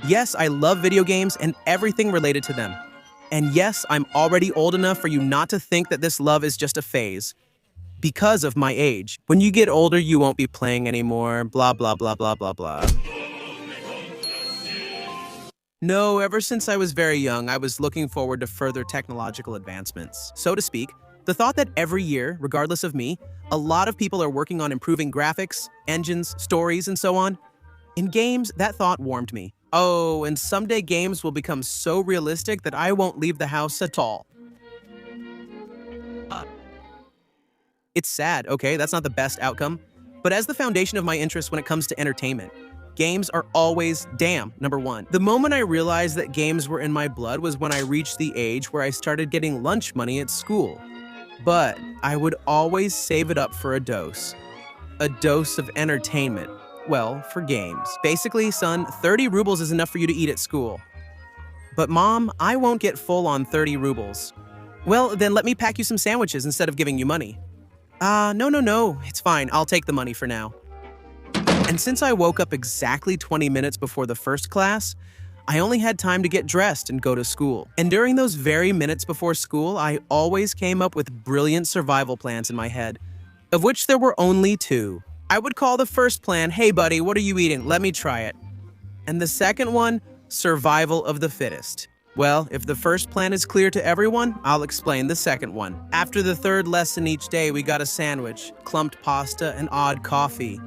Yes, I love video games and everything related to them. And yes, I'm already old enough for you not to think that this love is just a phase. Because of my age. When you get older, you won't be playing anymore, blah, blah, blah, blah, blah, blah. No, ever since I was very young, I was looking forward to further technological advancements. So to speak, the thought that every year, regardless of me, a lot of people are working on improving graphics, engines, stories, and so on. In games, that thought warmed me. Oh, and someday games will become so realistic that I won't leave the house at all. It's sad, okay? That's not the best outcome. But as the foundation of my interest when it comes to entertainment, games are always, number one. The moment I realized that games were in my blood was when I reached the age where I started getting lunch money at school. But I would always save it up for a dose. A dose of entertainment. Well, for games. Basically, son, 30 rubles is enough for you to eat at school. But mom, I won't get full on 30 rubles. Well, then let me pack you some sandwiches instead of giving you money. No, it's fine. I'll take the money for now. And since I woke up exactly 20 minutes before the first class, I only had time to get dressed and go to school. And during those very minutes before school, I always came up with brilliant survival plans in my head, of which there were only two. I would call the first plan, "Hey buddy, what are you eating? Let me try it." And the second one, survival of the fittest. Well, if the first plan is clear to everyone, I'll explain the second one. After the third lesson each day, we got a sandwich, clumped pasta, and odd coffee.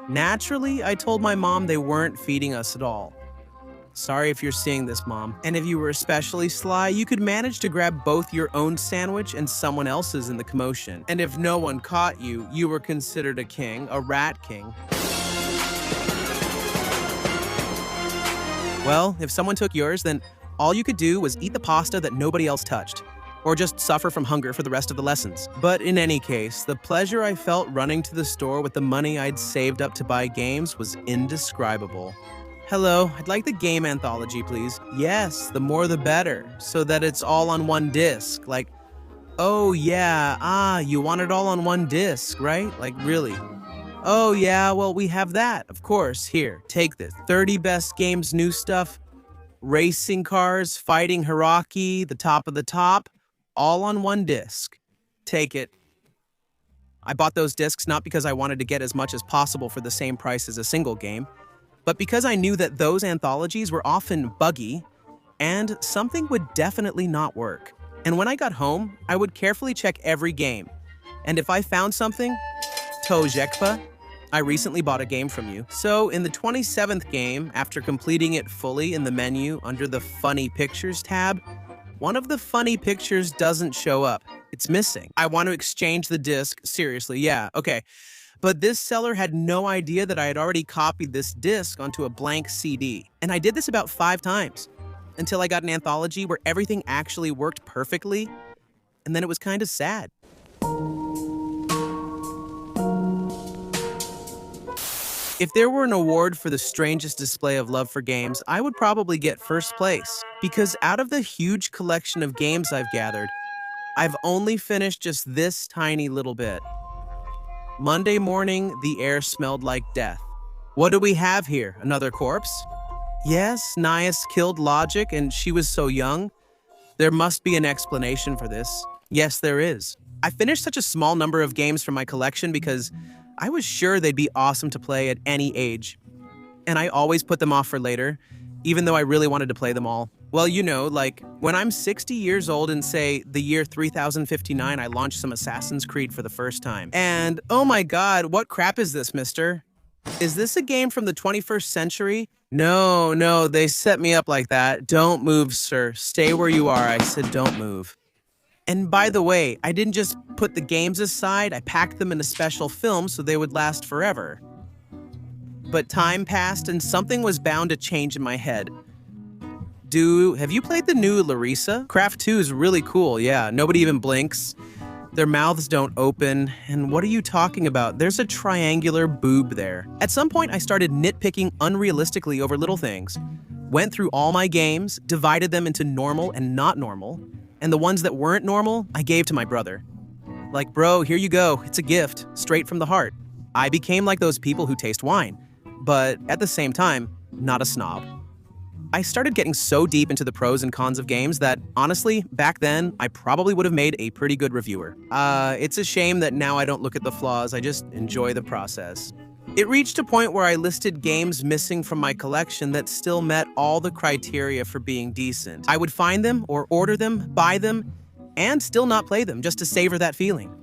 Naturally, I told my mom they weren't feeding us at all. Sorry if you're seeing this, Mom. And if you were especially sly, you could manage to grab both your own sandwich and someone else's in the commotion. And if no one caught you, you were considered a king, a rat king. Well, if someone took yours, then all you could do was eat the pasta that nobody else touched, or just suffer from hunger for the rest of the lessons. But in any case, the pleasure I felt running to the store with the money I'd saved up to buy games was indescribable. Hello, I'd like the game anthology, please. Yes, the more the better, so that it's all on one disc. Like, oh yeah, you want it all on one disc, right? Like, really? Oh yeah, well, we have that, of course. Here, take this. 30 best games, new stuff. Racing cars, fighting Hiraki, the top of the top, all on one disc. Take it. I bought those discs not because I wanted to get as much as possible for the same price as a single game, but because I knew that those anthologies were often buggy and something would definitely not work. And when I got home, I would carefully check every game. And if I found something, Tojekpa, I recently bought a game from you. So in the 27th game, after completing it fully in the menu under the Funny Pictures tab, one of the funny pictures doesn't show up. It's missing. I want to exchange the disc. Seriously, yeah, okay. But this seller had no idea that I had already copied this disc onto a blank CD. And I did this about 5 times until I got an anthology where everything actually worked perfectly. And then it was kind of sad. If there were an award for the strangest display of love for games, I would probably get first place. Because out of the huge collection of games I've gathered, I've only finished just this tiny little bit. Monday morning, the air smelled like death. What do we have here? Another corpse? Yes, Nias killed Logic and she was so young. There must be an explanation for this. Yes, there is. I finished such a small number of games from my collection because I was sure they'd be awesome to play at any age. And I always put them off for later, even though I really wanted to play them all. Well, you know, like, when I'm 60 years old and say, the year 3059, I launched some Assassin's Creed for the first time. And, oh my god, what crap is this, mister? Is this a game from the 21st century? No, they set me up like that. Don't move, sir. Stay where you are. I said don't move. And by the way, I didn't just put the games aside, I packed them in a special film so they would last forever. But time passed and something was bound to change in my head. Have you played the new Larissa? Craft 2 is really cool, yeah. Nobody even blinks. Their mouths don't open. And what are you talking about? There's a triangular boob there. At some point, I started nitpicking unrealistically over little things. Went through all my games, divided them into normal and not normal. And the ones that weren't normal, I gave to my brother. Like, bro, here you go. It's a gift, straight from the heart. I became like those people who taste wine, but at the same time, not a snob. I started getting so deep into the pros and cons of games that, honestly, back then, I probably would have made a pretty good reviewer. It's a shame that now I don't look at the flaws, I just enjoy the process. It reached a point where I listed games missing from my collection that still met all the criteria for being decent. I would find them or order them, buy them, and still not play them just to savor that feeling.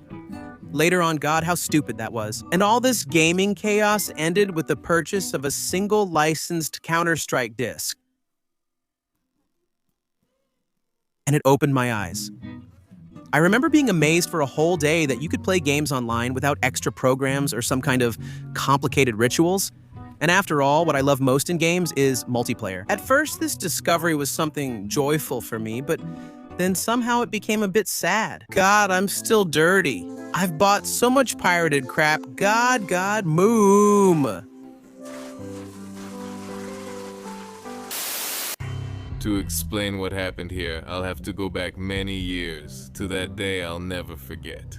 Later on, God, how stupid that was. And all this gaming chaos ended with the purchase of a single licensed Counter-Strike disc. And it opened my eyes. I remember being amazed for a whole day that you could play games online without extra programs or some kind of complicated rituals. And after all, what I love most in games is multiplayer. At first, this discovery was something joyful for me, but then somehow it became a bit sad. God, I'm still dirty. I've bought so much pirated crap. God, moom. To explain what happened here, I'll have to go back many years, to that day I'll never forget.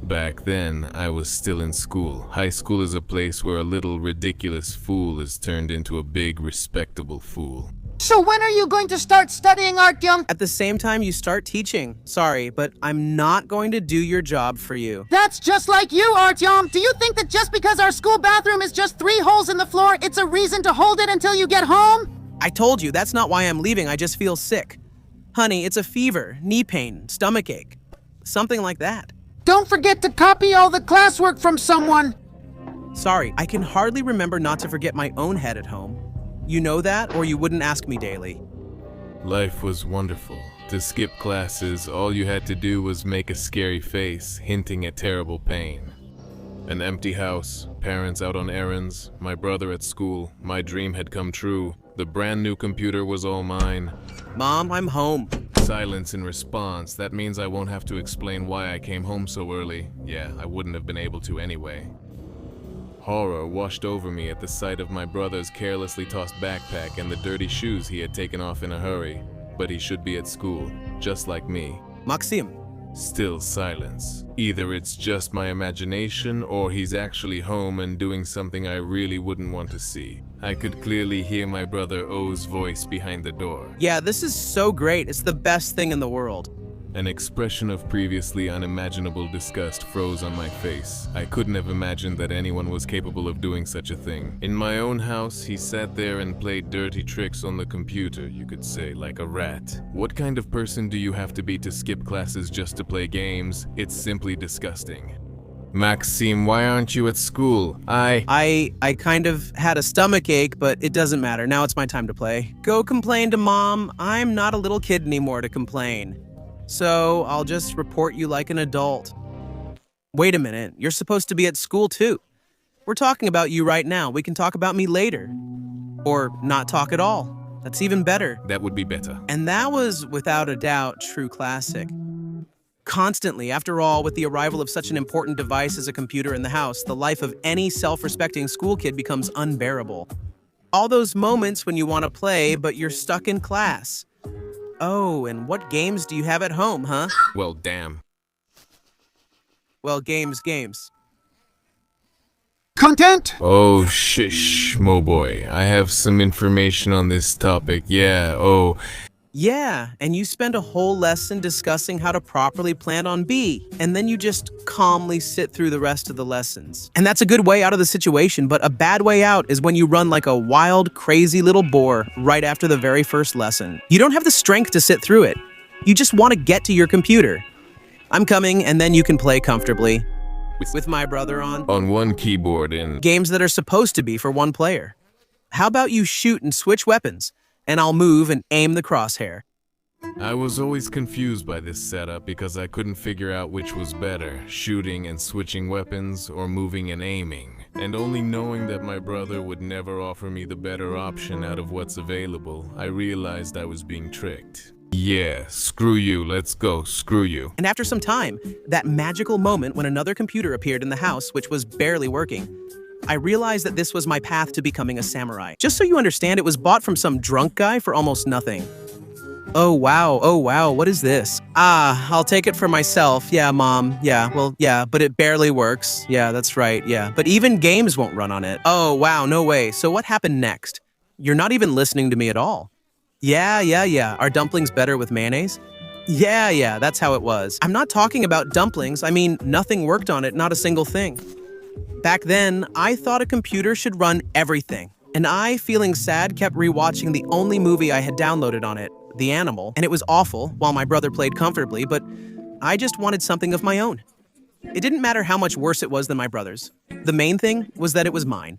Back then, I was still in school. High school is a place where a little ridiculous fool is turned into a big, respectable fool. So when are you going to start studying, Artyom? At the same time you start teaching. Sorry, but I'm not going to do your job for you. That's just like you, Artyom. Do you think that just because our school bathroom is just 3 holes in the floor, it's a reason to hold it until you get home? I told you, that's not why I'm leaving, I just feel sick. Honey, it's a fever, knee pain, stomach ache, something like that. Don't forget to copy all the classwork from someone. Sorry, I can hardly remember not to forget my own head at home. You know that, or you wouldn't ask me daily. Life was wonderful. To skip classes, all you had to do was make a scary face, hinting at terrible pain. An empty house, parents out on errands, my brother at school, my dream had come true. The brand new computer was all mine. Mom, I'm home. Silence in response. That means I won't have to explain why I came home so early. Yeah, I wouldn't have been able to anyway. Horror washed over me at the sight of my brother's carelessly tossed backpack and the dirty shoes he had taken off in a hurry. But he should be at school, just like me. Maxim. Still silence. Either it's just my imagination or he's actually home and doing something I really wouldn't want to see. I could clearly hear my brother O's voice behind the door. Yeah, this is so great. It's the best thing in the world. An expression of previously unimaginable disgust froze on my face. I couldn't have imagined that anyone was capable of doing such a thing. In my own house, he sat there and played dirty tricks on the computer, you could say, like a rat. What kind of person do you have to be to skip classes just to play games? It's simply disgusting. Maxime, why aren't you at school? I kind of had a stomach ache, but it doesn't matter. Now it's my time to play. Go complain to Mom. I'm not a little kid anymore to complain. So I'll just report you like an adult. Wait a minute, you're supposed to be at school too. We're talking about you right now. We can talk about me later. Or not talk at all. That's even better. That would be better. And that was, without a doubt, true classic. Constantly, after all, with the arrival of such an important device as a computer in the house, the life of any self-respecting school kid becomes unbearable. All those moments when you want to play, but you're stuck in class. Oh, and what games do you have at home, huh? Well, damn. Well, games. Content? Oh, shish, Moboy. I have some information on this topic. Yeah, and you spend a whole lesson discussing how to properly plant on B, and then you just calmly sit through the rest of the lessons. And that's a good way out of the situation, but a bad way out is when you run like a wild, crazy little boar right after the very first lesson. You don't have the strength to sit through it. You just want to get to your computer. I'm coming, and then you can play comfortably. With my brother on one keyboard in games that are supposed to be for one player. How about you shoot and switch weapons? And I'll move and aim the crosshair. I was always confused by this setup because I couldn't figure out which was better, shooting and switching weapons or moving and aiming. And only knowing that my brother would never offer me the better option out of what's available, I realized I was being tricked. Yeah, screw you, let's go, screw you. And after some time, that magical moment when another computer appeared in the house, which was barely working, I realized that this was my path to becoming a samurai. Just so you understand, it was bought from some drunk guy for almost nothing. Oh wow, what is this? I'll take it for myself. Yeah, Mom. Yeah, but it barely works. Yeah, that's right, yeah. But even games won't run on it. Oh wow, no way. So what happened next? You're not even listening to me at all. Yeah. Are dumplings better with mayonnaise? Yeah, that's how it was. I'm not talking about dumplings. I mean, nothing worked on it, not a single thing. Back then, I thought a computer should run everything. And I, feeling sad, kept rewatching the only movie I had downloaded on it, The Animal, and it was awful while my brother played comfortably, but I just wanted something of my own. It didn't matter how much worse it was than my brother's. The main thing was that it was mine.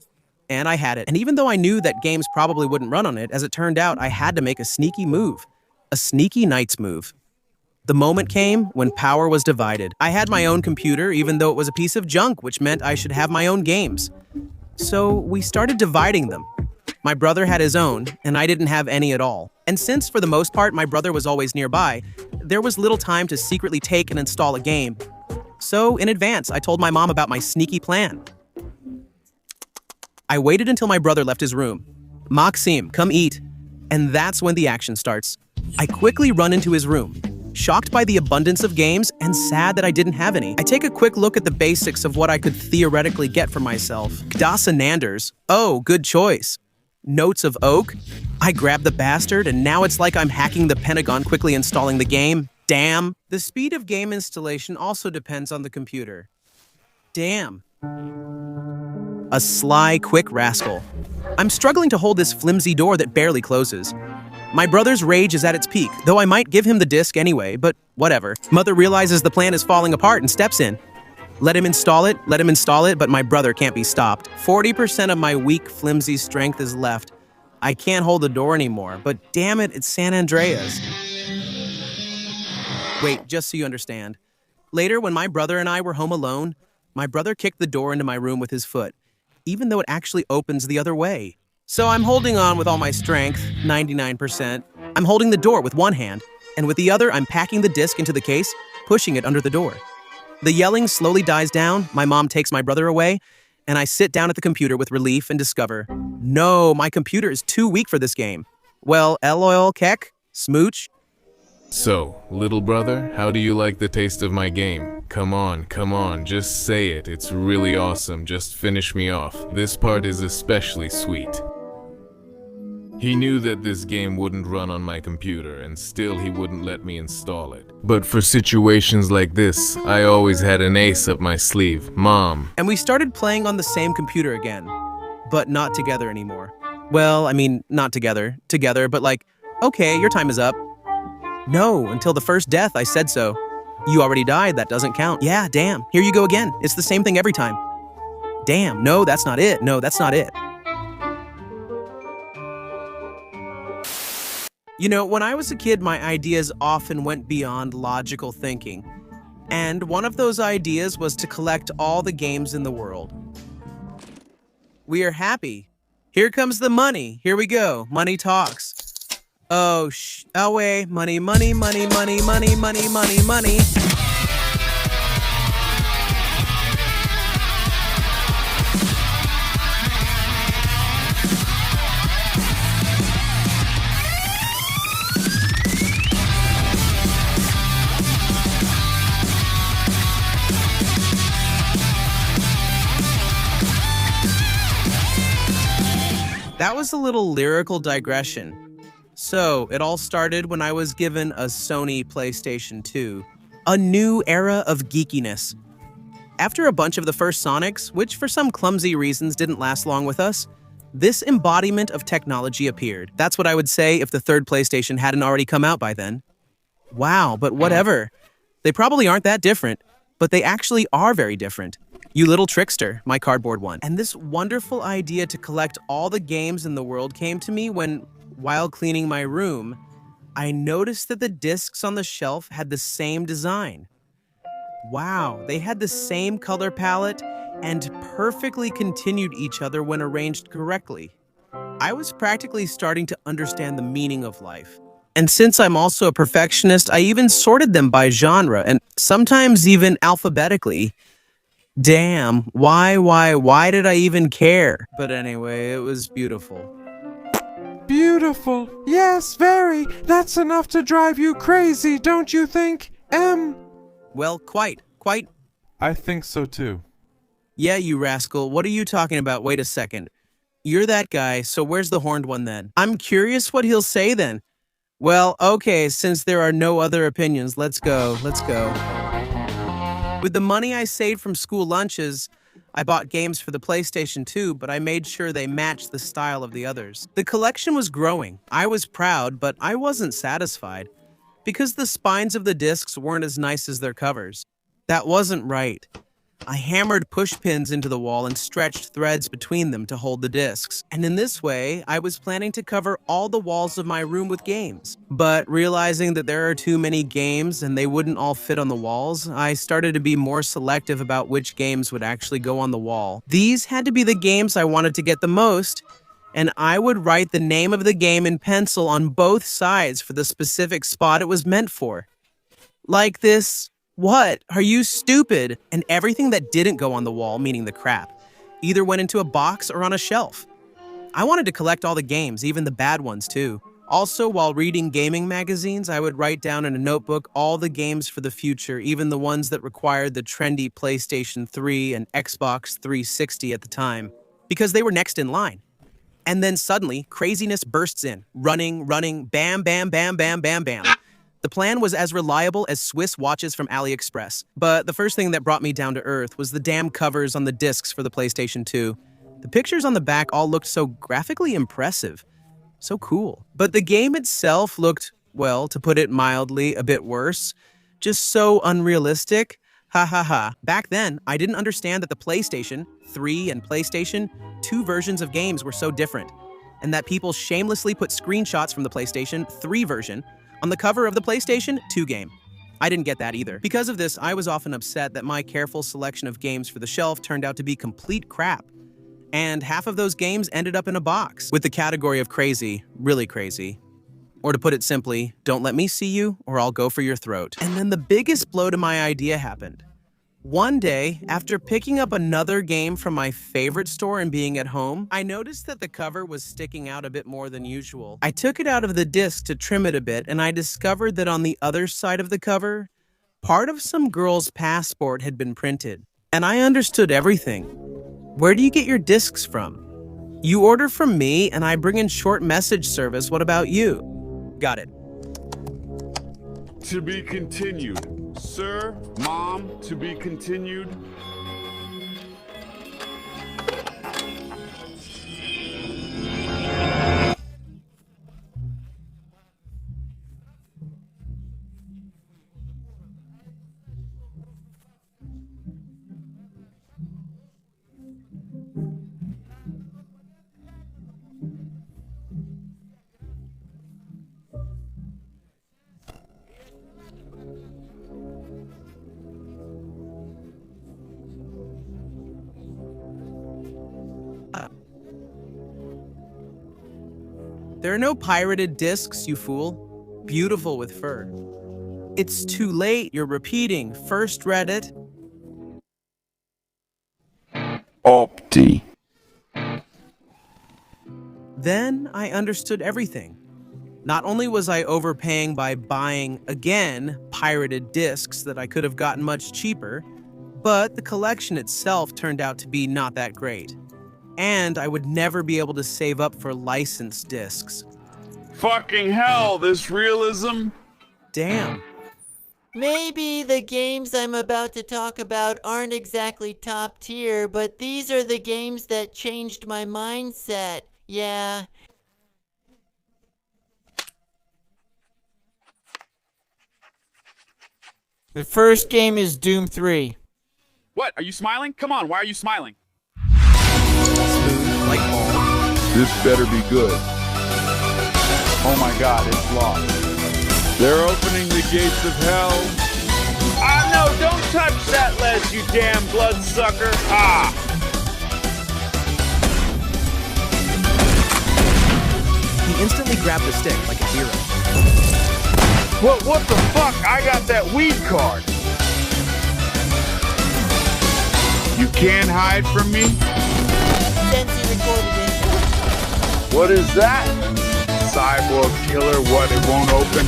And I had it. And even though I knew that games probably wouldn't run on it, as it turned out, I had to make a sneaky move. A sneaky knight's move. The moment came when power was divided. I had my own computer, even though it was a piece of junk, which meant I should have my own games. So we started dividing them. My brother had his own, and I didn't have any at all. And since, for the most part, my brother was always nearby, there was little time to secretly take and install a game. So, in advance, I told my mom about my sneaky plan. I waited until my brother left his room. Maxim, come eat. And that's when the action starts. I quickly run into his room, shocked by the abundance of games and sad that I didn't have any. I take a quick look at the basics of what I could theoretically get for myself. Gdas and Nanders. Oh, good choice. Notes of Oak. I grab the bastard, and now it's like I'm hacking the Pentagon, quickly installing the game. Damn. The speed of game installation also depends on the computer. Damn. A sly, quick rascal. I'm struggling to hold this flimsy door that barely closes. My brother's rage is at its peak, though I might give him the disc anyway, but whatever. Mother realizes the plan is falling apart and steps in. Let him install it, but my brother can't be stopped. 40% of my weak, flimsy strength is left. I can't hold the door anymore, but damn it, it's San Andreas. Wait, just so you understand. Later, when my brother and I were home alone, my brother kicked the door into my room with his foot, even though it actually opens the other way. So I'm holding on with all my strength, 99%. I'm holding the door with one hand, and with the other, I'm packing the disc into the case, pushing it under the door. The yelling slowly dies down, my mom takes my brother away, and I sit down at the computer with relief and discover, no, my computer is too weak for this game. Well, LOL, Keck, smooch. So, little brother, how do you like the taste of my game? Come on, just say it. It's really awesome. Just finish me off. This part is especially sweet. He knew that this game wouldn't run on my computer, and still he wouldn't let me install it. But for situations like this, I always had an ace up my sleeve, Mom. And we started playing on the same computer again, but not together anymore. Well, I mean, not together, but like, okay, your time is up. No, until the first death, I said so. You already died, that doesn't count. Yeah, damn, here you go again. It's the same thing every time. Damn, no, that's not it. You know, when I was a kid, my ideas often went beyond logical thinking. And one of those ideas was to collect all the games in the world. We are happy. Here comes the money. Here we go. Money talks. Oh, wait. Money. That was a little lyrical digression. So, it all started when I was given a Sony PlayStation 2. A new era of geekiness. After a bunch of the first Sonics, which for some clumsy reasons didn't last long with us, this embodiment of technology appeared. That's what I would say if the third PlayStation hadn't already come out by then. Wow, but whatever. They probably aren't that different, but they actually are very different. You little trickster, my cardboard one. And this wonderful idea to collect all the games in the world came to me when, while cleaning my room, I noticed that the discs on the shelf had the same design. Wow, they had the same color palette and perfectly continued each other when arranged correctly. I was practically starting to understand the meaning of life. And since I'm also a perfectionist, I even sorted them by genre and sometimes even alphabetically. Damn, why did I even care? But anyway, it was beautiful. Beautiful. Yes, very. That's enough to drive you crazy, don't you think, M? Well, quite. I think so too. Yeah, you rascal. What are you talking about? Wait a second. You're that guy, so where's the horned one then? I'm curious what he'll say then. Well, okay, since there are no other opinions, let's go. With the money I saved from school lunches, I bought games for the PlayStation 2, but I made sure they matched the style of the others. The collection was growing. I was proud, but I wasn't satisfied because the spines of the discs weren't as nice as their covers. That wasn't right. I hammered push pins into the wall and stretched threads between them to hold the discs. And in this way, I was planning to cover all the walls of my room with games. But realizing that there are too many games and they wouldn't all fit on the walls, I started to be more selective about which games would actually go on the wall. These had to be the games I wanted to get the most, and I would write the name of the game in pencil on both sides for the specific spot it was meant for. Like this. What? Are you stupid? And everything that didn't go on the wall, meaning the crap, either went into a box or on a shelf. I wanted to collect all the games, even the bad ones too. Also, while reading gaming magazines, I would write down in a notebook all the games for the future, even the ones that required the trendy PlayStation 3 and Xbox 360 at the time, because they were next in line. And then suddenly, craziness bursts in. Running, bam, bam, bam, bam, bam, bam. The plan was as reliable as Swiss watches from AliExpress, but the first thing that brought me down to earth was the damn covers on the discs for the PlayStation 2. The pictures on the back all looked so graphically impressive, so cool. But the game itself looked, well, to put it mildly, a bit worse. Just so unrealistic. Ha ha ha. Back then, I didn't understand that the PlayStation 3 and PlayStation 2 versions of games were so different, and that people shamelessly put screenshots from the PlayStation 3 version on the cover of the PlayStation 2 game. I didn't get that either. Because of this, I was often upset that my careful selection of games for the shelf turned out to be complete crap. And half of those games ended up in a box with the category of crazy, really crazy. Or to put it simply, don't let me see you or I'll go for your throat. And then the biggest blow to my idea happened. One day, after picking up another game from my favorite store and being at home, I noticed that the cover was sticking out a bit more than usual. I took it out of the disc to trim it a bit, and I discovered that on the other side of the cover, part of some girl's passport had been printed. And I understood everything. Where do you get your discs from? You order from me, and I bring in short message service. What about you? Got it. To be continued. Sir, Mom, to be continued. There are no pirated discs, you fool. Beautiful with fur. It's too late, you're repeating. First read it. Opti. Then I understood everything. Not only was I overpaying by buying, again, pirated discs that I could have gotten much cheaper, but the collection itself turned out to be not that great. And I would never be able to save up for licensed discs. Fucking hell, this realism. Damn. Maybe the games I'm about to talk about aren't exactly top tier, but these are the games that changed my mindset. Yeah. The first game is Doom 3. What? Are you smiling? Come on, why are you smiling? Smooth like ball. This better be good. Oh my god, it's locked. They're opening the gates of hell. Ah, no, don't touch that ledge, you damn bloodsucker. Ah! He instantly grabbed the stick like a hero. What the fuck? I got that weed card. You can't hide from me? Since he recorded it. What is that? Cyborg killer, what, it won't open?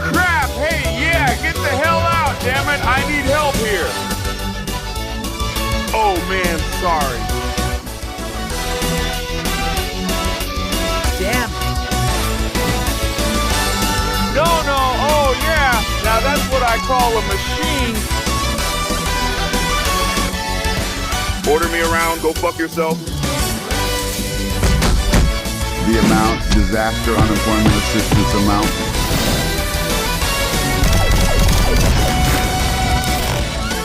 Crap, hey, yeah, get the hell out, damn it, I need help here. man, sorry. Damn. No, oh yeah. Now that's what I call a machine. Order me around, go fuck yourself. The amount, disaster unemployment assistance amount.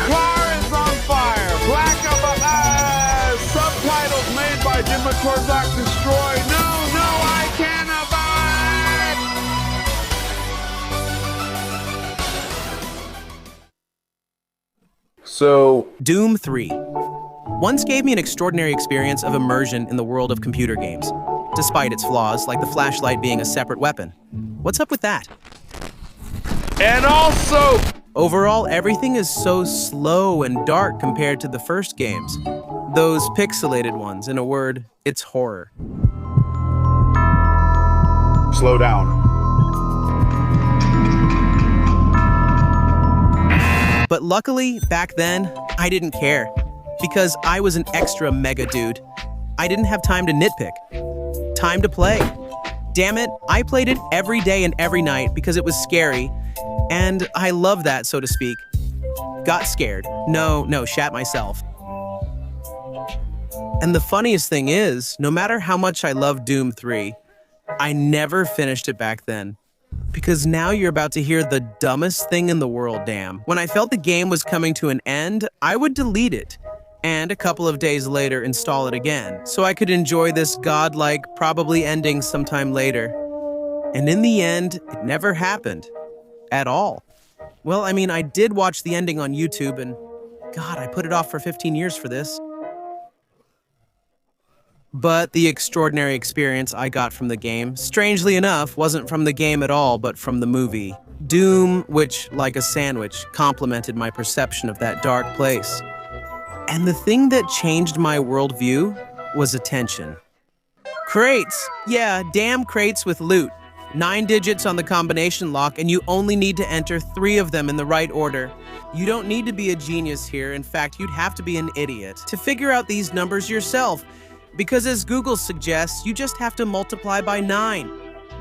Car is on fire. Black subtitles made by Dima Torzak Destroy. No, I can't abide. So, Doom 3 once gave me an extraordinary experience of immersion in the world of computer games, despite its flaws, like the flashlight being a separate weapon. What's up with that? and also, Overall, everything is so slow and dark compared to the first games. Those pixelated ones, in a word, it's horror. slow down. But luckily, back then, I didn't care. Because I was an extra mega dude. I didn't have time to nitpick. Time to play. Damn it, I played it every day and every night because it was scary. And I love that, so to speak. Got scared. No, shat myself. And the funniest thing is, no matter how much I love Doom 3, I never finished it back then. Because now you're about to hear the dumbest thing in the world, damn. When I felt the game was coming to an end, I would delete it. And a couple of days later install it again, so I could enjoy this godlike, probably ending sometime later. And in the end, it never happened. At all. Well, I mean, I did watch the ending on YouTube, and God, I put it off for 15 years for this. But the extraordinary experience I got from the game, strangely enough, wasn't from the game at all, but from the movie. Doom, which, like a sandwich, complemented my perception of that dark place. And the thing that changed my worldview was attention. Crates! Yeah, damn crates with loot. 9 digits on the combination lock, and you only need to enter 3 of them in the right order. You don't need to be a genius here. In fact, you'd have to be an idiot to figure out these numbers yourself. Because as Google suggests, you just have to multiply by 9.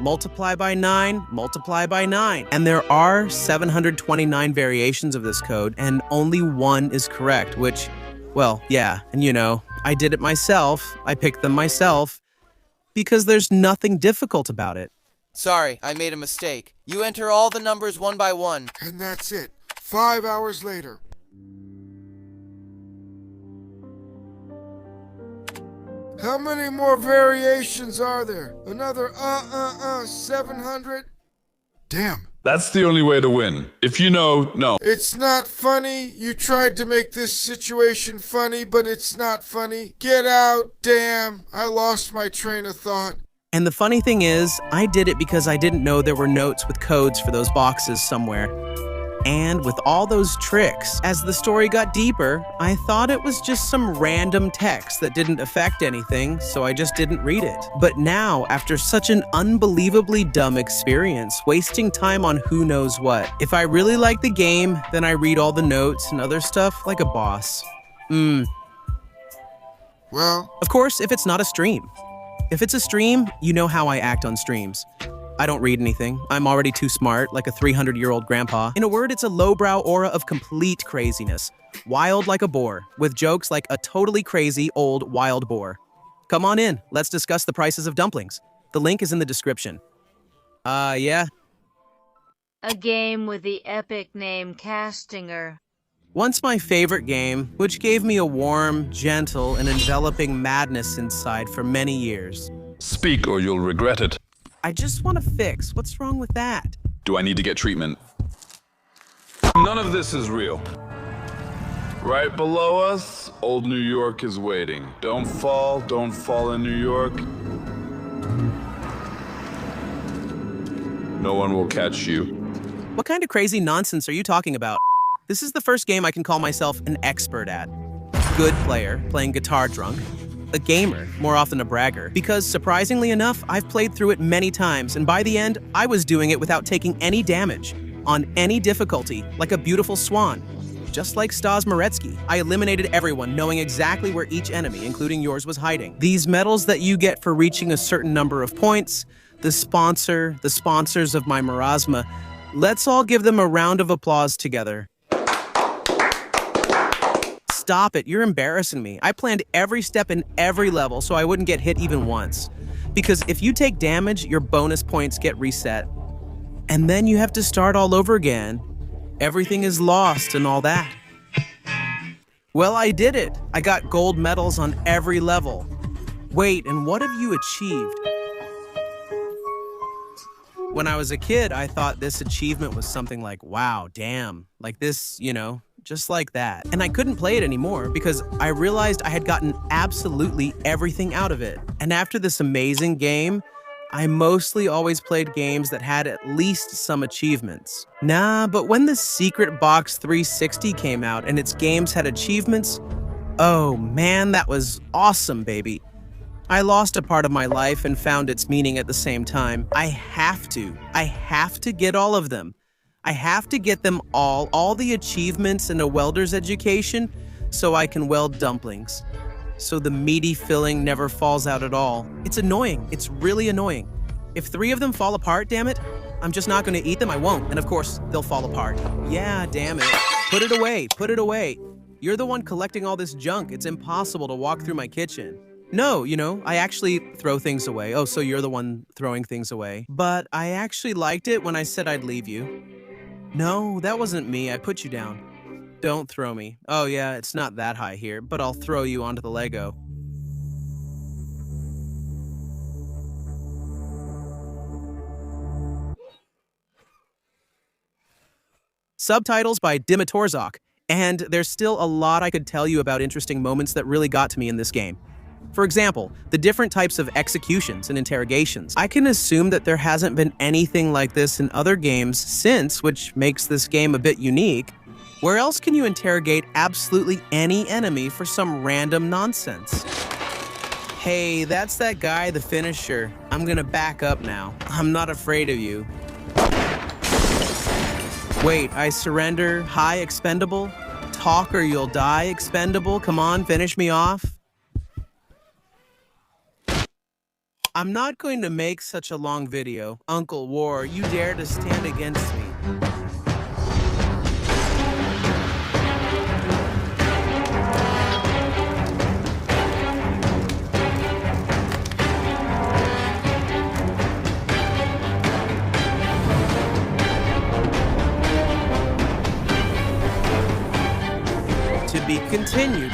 Multiply by 9, multiply by 9. And there are 729 variations of this code, and only one is correct, which, well, yeah, and you know, I did it myself. I picked them myself. Because there's nothing difficult about it. Sorry, I made a mistake. You enter all the numbers one by one. And that's it. 5 hours later. How many more variations are there? Another 700? Damn. That's the only way to win. If you know, no. It's not funny. You tried to make this situation funny, but it's not funny. Get out. Damn. I lost my train of thought. And the funny thing is, I did it because I didn't know there were notes with codes for those boxes somewhere. And with all those tricks, as the story got deeper, I thought it was just some random text that didn't affect anything, so I just didn't read it. But now, after such an unbelievably dumb experience, wasting time on who knows what, if I really like the game, then I read all the notes and other stuff like a boss. Well, Of course, if it's not a stream. If it's a stream, you know how I act on streams. I don't read anything. I'm already too smart, like a 300-year-old grandpa. In a word, it's a lowbrow aura of complete craziness. Wild like a boar, with jokes like a totally crazy old wild boar. Come on in, let's discuss the prices of dumplings. The link is in the description. Yeah. A game with the epic name Castinger. Once my favorite game, which gave me a warm, gentle, and enveloping madness inside for many years. Speak or you'll regret it. I just want to fix. What's wrong with that? Do I need to get treatment? None of this is real. Right below us, old New York is waiting. Don't fall in New York. No one will catch you. What kind of crazy nonsense are you talking about? This is the first game I can call myself an expert at. Good player, playing guitar drunk. A gamer, more often a bragger. Because surprisingly enough, I've played through it many times, and by the end, I was doing it without taking any damage, on any difficulty, like a beautiful swan. just like Stas Moretsky. I eliminated everyone, knowing exactly where each enemy, including yours, was hiding. These medals that you get for reaching a certain number of points, the sponsors of my marasma, let's all give them a round of applause together. Stop it, you're embarrassing me. I planned every step in every level so I wouldn't get hit even once. Because if you take damage, your bonus points get reset. And then you have to start all over again. Everything is lost and all that. Well, I did it. I got gold medals on every level. Wait, and what have you achieved? When I was a kid, I thought this achievement was something like, wow, damn, like this, just like that. And I couldn't play it anymore because I realized I had gotten absolutely everything out of it. And after this amazing game, I mostly always played games that had at least some achievements. Nah, but when the Secret Box 360 came out and its games had achievements, oh man, that was awesome, baby. I lost a part of my life and found its meaning at the same time. I have to get all of them. I have to get them all the achievements and a welder's education, so I can weld dumplings. So the meaty filling never falls out at all. It's annoying. It's really annoying. If 3 of them fall apart, damn it, I'm just not going to eat them. I won't. And of course, they'll fall apart. Yeah, damn it. Put it away. Put it away. You're the one collecting all this junk. It's impossible to walk through my kitchen. No, I actually throw things away. Oh, so you're the one throwing things away. But I actually liked it when I said I'd leave you. No, that wasn't me. I put you down. Don't throw me. Oh yeah, it's not that high here, but I'll throw you onto the Lego. Subtitles by Dimitorzok. And there's still a lot I could tell you about interesting moments that really got to me in this game. For example, the different types of executions and interrogations. I can assume that there hasn't been anything like this in other games since, which makes this game a bit unique. Where else can you interrogate absolutely any enemy for some random nonsense? Hey, that's that guy, the finisher. I'm gonna back up now. I'm not afraid of you. Wait, I surrender. Hi, expendable. Talk or you'll die, expendable. Come on, finish me off. I'm not going to make such a long video. Uncle War, you dare to stand against me. To be continued.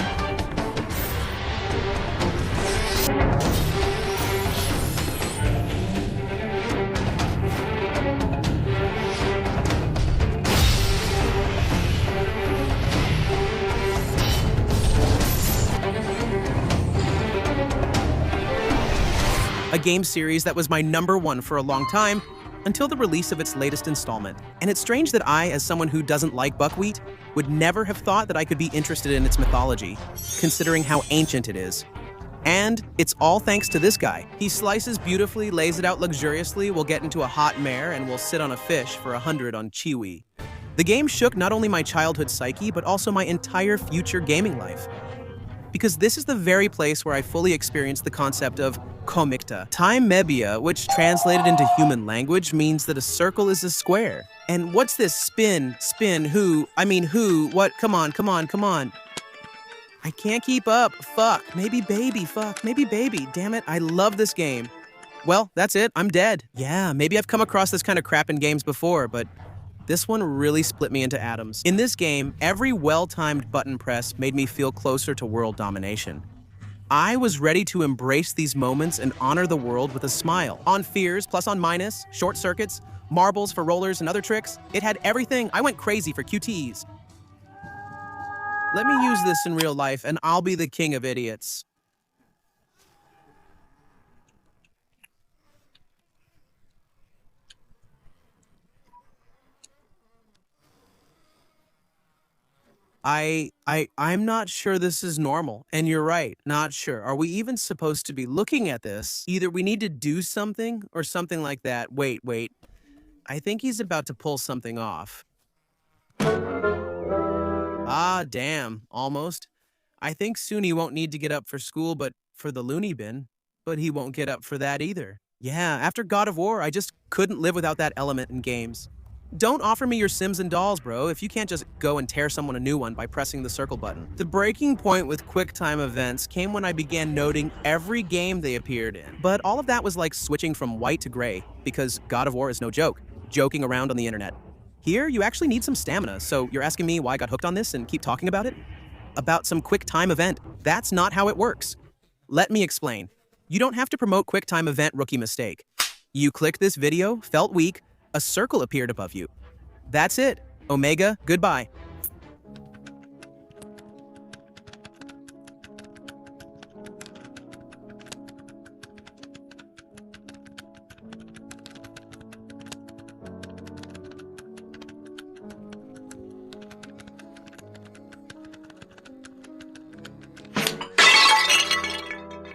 A game series that was my #1 for a long time, until the release of its latest installment. And it's strange that I, as someone who doesn't like buckwheat, would never have thought that I could be interested in its mythology, considering how ancient it is. And it's all thanks to this guy. He slices beautifully, lays it out luxuriously, will get into a hot mare, and will sit on a fish for 100 on Chiwi. The game shook not only my childhood psyche, but also my entire future gaming life. Because this is the very place where I fully experienced the concept of komikta. Time mebia, which translated into human language means that a circle is a square. And what's this spin, who, what, come on. I can't keep up, fuck, maybe baby, damn it, I love this game. Well, that's it, I'm dead. Yeah, maybe I've come across this kind of crap in games before, but this one really split me into atoms. In this game, every well-timed button press made me feel closer to world domination. I was ready to embrace these moments and honor the world with a smile. On fears, plus on minus, short circuits, marbles for rollers and other tricks, it had everything. I went crazy for QTEs. Let me use this in real life and I'll be the king of idiots. I'm not sure this is normal. And you're right, not sure. Are we even supposed to be looking at this? Either we need to do something or something like that. Wait. I think he's about to pull something off. Ah, damn, almost. I think soon he won't need to get up for school, but for the loony bin. But he won't get up for that either. Yeah, after God of War, I just couldn't live without that element in games. Don't offer me your Sims and dolls, bro, if you can't just go and tear someone a new one by pressing the circle button. The breaking point with QuickTime events came when I began noting every game they appeared in. But all of that was like switching from white to gray, because God of War is no joke, joking around on the internet. Here, you actually need some stamina, so you're asking me why I got hooked on this and keep talking about it? About some QuickTime event. That's not how it works. Let me explain. You don't have to promote QuickTime event, rookie mistake. You clicked this video, felt weak, a circle appeared above you. That's it. Omega, goodbye.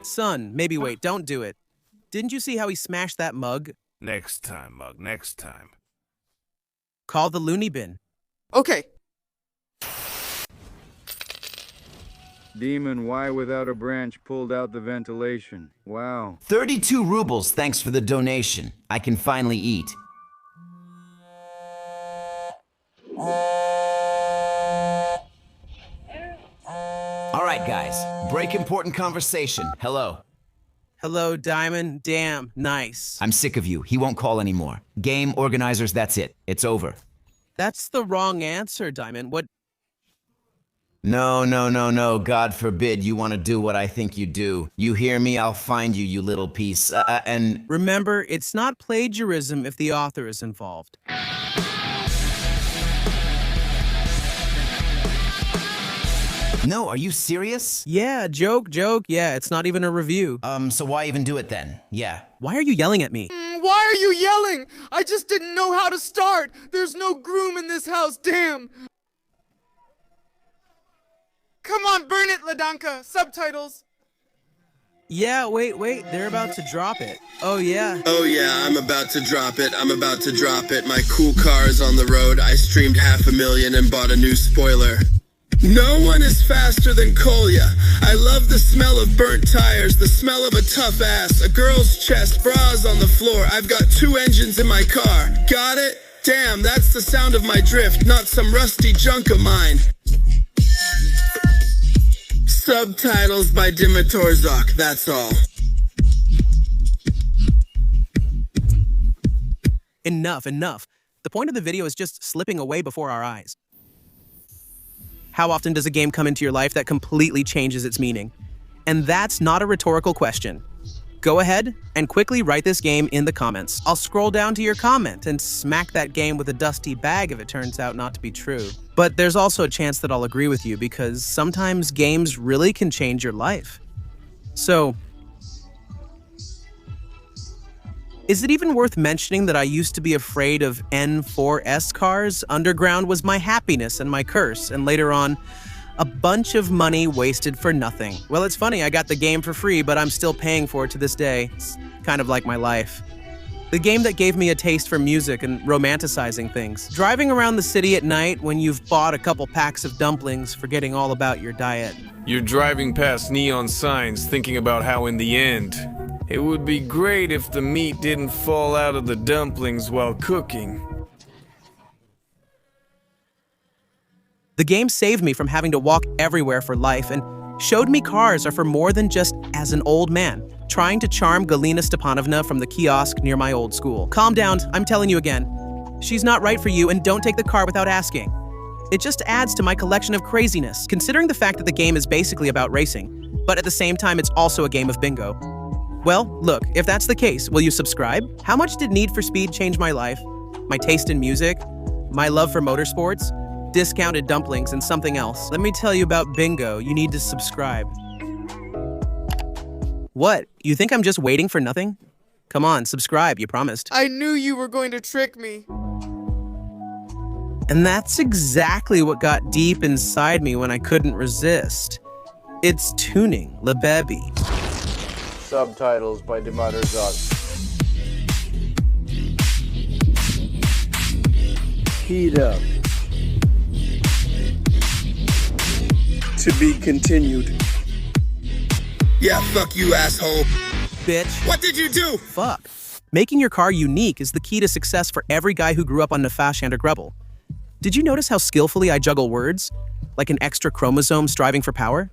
Son, maybe wait, don't do it. Didn't you see how he smashed that mug? Next time, Mug, next time. Call the loony bin. Okay. Demon, why without a branch pulled out the ventilation? Wow. 32 rubles, thanks for the donation. I can finally eat. All right, guys. Break important conversation. Hello. Hello, Diamond. Damn, nice. I'm sick of you. He won't call anymore. Game organizers, that's it. It's over. That's the wrong answer, Diamond. What? No. God forbid you want to do what I think you do. You hear me? I'll find you, you little piece. And Remember, it's not plagiarism if the author is involved. no, are you serious? Yeah, joke. Yeah, it's not even a review. So why even do it then? Yeah. Why are you yelling at me? Why are you yelling? I just didn't know how to start. There's no groom in this house, damn. Come on, burn it, Ladanka. Subtitles. Yeah, wait, they're about to drop it. Oh yeah, I'm about to drop it. My cool car is on the road. I streamed 500,000 and bought a new spoiler. No one is faster than Kolya. I love the smell of burnt tires, the smell of a tough ass, a girl's chest, bras on the floor. I've got 2 engines in my car. Got it? Damn, that's the sound of my drift, not some rusty junk of mine. Subtitles by Dimitorzok, that's all. enough. The point of the video is just slipping away before our eyes. How often does a game come into your life that completely changes its meaning? And that's not a rhetorical question. Go ahead and quickly write this game in the comments. I'll scroll down to your comment and smack that game with a dusty bag if it turns out not to be true. But there's also a chance that I'll agree with you because sometimes games really can change your life. So, is it even worth mentioning that I used to be afraid of N4S cars? Underground was my happiness and my curse, and later on, a bunch of money wasted for nothing. Well, it's funny, I got the game for free, but I'm still paying for it to this day. It's kind of like my life. The game that gave me a taste for music and romanticizing things. Driving around the city at night when you've bought a couple packs of dumplings, forgetting all about your diet. You're driving past neon signs, thinking about how in the end, it would be great if the meat didn't fall out of the dumplings while cooking. The game saved me from having to walk everywhere for life and showed me cars are for more than just as an old man, trying to charm Galina Stepanovna from the kiosk near my old school. Calm down, I'm telling you again. She's not right for you and don't take the car without asking. It just adds to my collection of craziness, considering the fact that the game is basically about racing, but at the same time it's also a game of bingo. Well, look, if that's the case, will you subscribe? How much did Need for Speed change my life? My taste in music? My love for motorsports? Discounted dumplings and something else. Let me tell you about bingo. You need to subscribe. What? You think I'm just waiting for nothing? Come on, subscribe, you promised. I knew you were going to trick me. And that's exactly what got deep inside me when I couldn't resist. It's tuning, Le Baby. Subtitles by Dimitorzok. Heat up. To be continued. Yeah, fuck you, asshole. Bitch. What did you do? Fuck. Making your car unique is the key to success for every guy who grew up on Nafash and Grubble. Did you notice how skillfully I juggle words? Like an extra chromosome striving for power?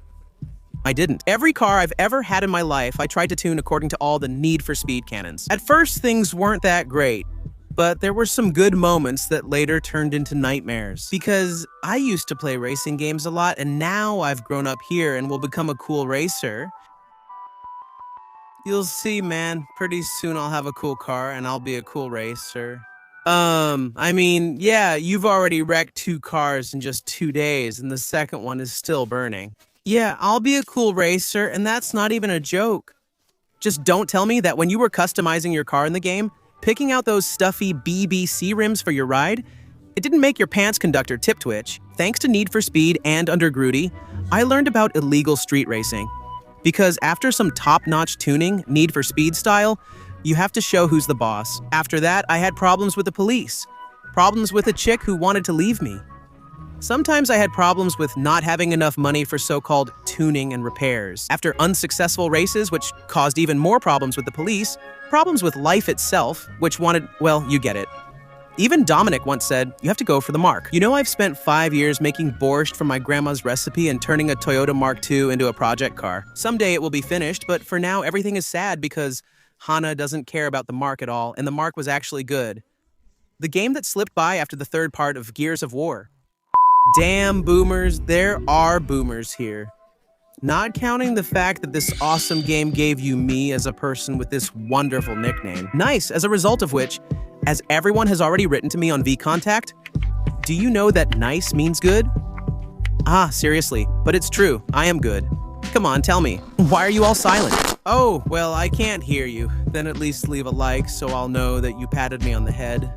I didn't. Every car I've ever had in my life, I tried to tune according to all the Need for Speed canons. At first, things weren't that great, but there were some good moments that later turned into nightmares. Because I used to play racing games a lot, and now I've grown up here and will become a cool racer. You'll see, man. Pretty soon I'll have a cool car and I'll be a cool racer. I mean, yeah, you've already wrecked 2 cars in just 2 days, and the second one is still burning. Yeah, I'll be a cool racer, and that's not even a joke. Just don't tell me that when you were customizing your car in the game, picking out those stuffy BBC rims for your ride, it didn't make your pants conductor tip twitch. Thanks to Need for Speed and Under Groody, I learned about illegal street racing. Because after some top-notch tuning, Need for Speed style, you have to show who's the boss. After that, I had problems with the police. Problems with a chick who wanted to leave me. Sometimes I had problems with not having enough money for so-called tuning and repairs. After unsuccessful races, which caused even more problems with the police, problems with life itself, which wanted, well, you get it. Even Dominic once said, you have to go for the mark. You know, I've spent 5 years making borscht from my grandma's recipe and turning a Toyota Mark II into a project car. Someday it will be finished, but for now everything is sad because Hana doesn't care about the mark at all, and the mark was actually good. The game that slipped by after the 3rd part of Gears of War. Damn boomers, there are boomers here. Not counting the fact that this awesome game gave you me as a person with this wonderful nickname. Nice, as a result of which, as everyone has already written to me on VContact, do you know that nice means good? Ah, seriously, but it's true, I am good. Come on, tell me, why are you all silent? Oh, well, I can't hear you. Then at least leave a like so I'll know that you patted me on the head.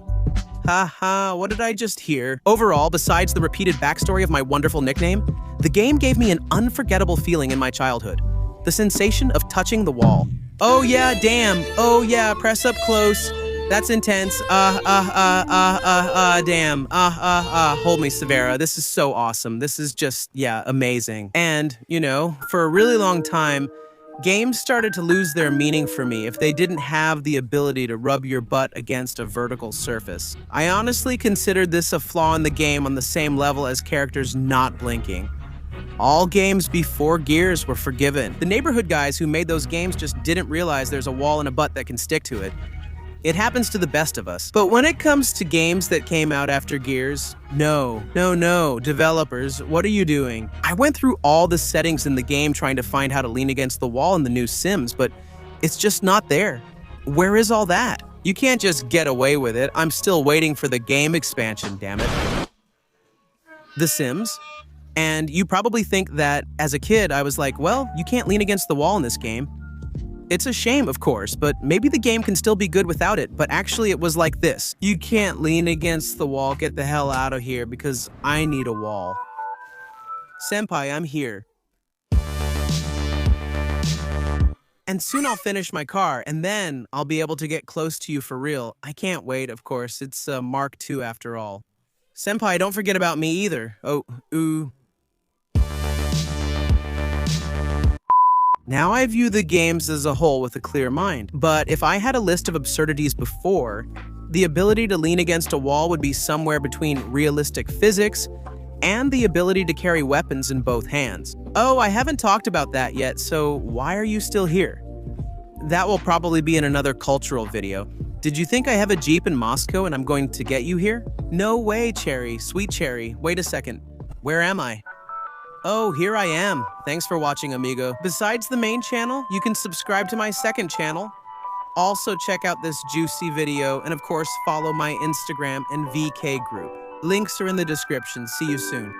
Haha, what did I just hear? Overall, besides the repeated backstory of my wonderful nickname, the game gave me an unforgettable feeling in my childhood. The sensation of touching the wall. Oh yeah, damn. Oh yeah, press up close. That's intense. Damn. Hold me, Severa. This is so awesome. This is just, yeah, amazing. And, you know, for a really long time, games started to lose their meaning for me if they didn't have the ability to rub your butt against a vertical surface. I honestly considered this a flaw in the game on the same level as characters not blinking. All games before Gears were forgiven. The neighborhood guys who made those games just didn't realize there's a wall and a butt that can stick to it. It happens to the best of us. But when it comes to games that came out after Gears, no, developers, what are you doing? I went through all the settings in the game trying to find how to lean against the wall in the new Sims, but it's just not there. Where is all that? You can't just get away with it. I'm still waiting for the game expansion, damn it. The Sims? And you probably think that, as a kid, I was like, well, you can't lean against the wall in this game. It's a shame, of course, but maybe the game can still be good without it, but actually it was like this. You can't lean against the wall, get the hell out of here, because I need a wall. Senpai, I'm here. And soon I'll finish my car, and then I'll be able to get close to you for real. I can't wait, of course. It's a Mark II after all. Senpai, don't forget about me either. Oh, ooh. Now I view the games as a whole with a clear mind, but if I had a list of absurdities before, the ability to lean against a wall would be somewhere between realistic physics and the ability to carry weapons in both hands. Oh, I haven't talked about that yet, so why are you still here? That will probably be in another cultural video. Did you think I have a Jeep in Moscow and I'm going to get you here? No way, Cherry, sweet Cherry. Wait a second. Where am I? Oh, here I am. Thanks for watching, amigo. Besides the main channel, you can subscribe to my second channel. Also check out this juicy video, and of course, follow my Instagram and VK group. Links are in the description. See you soon.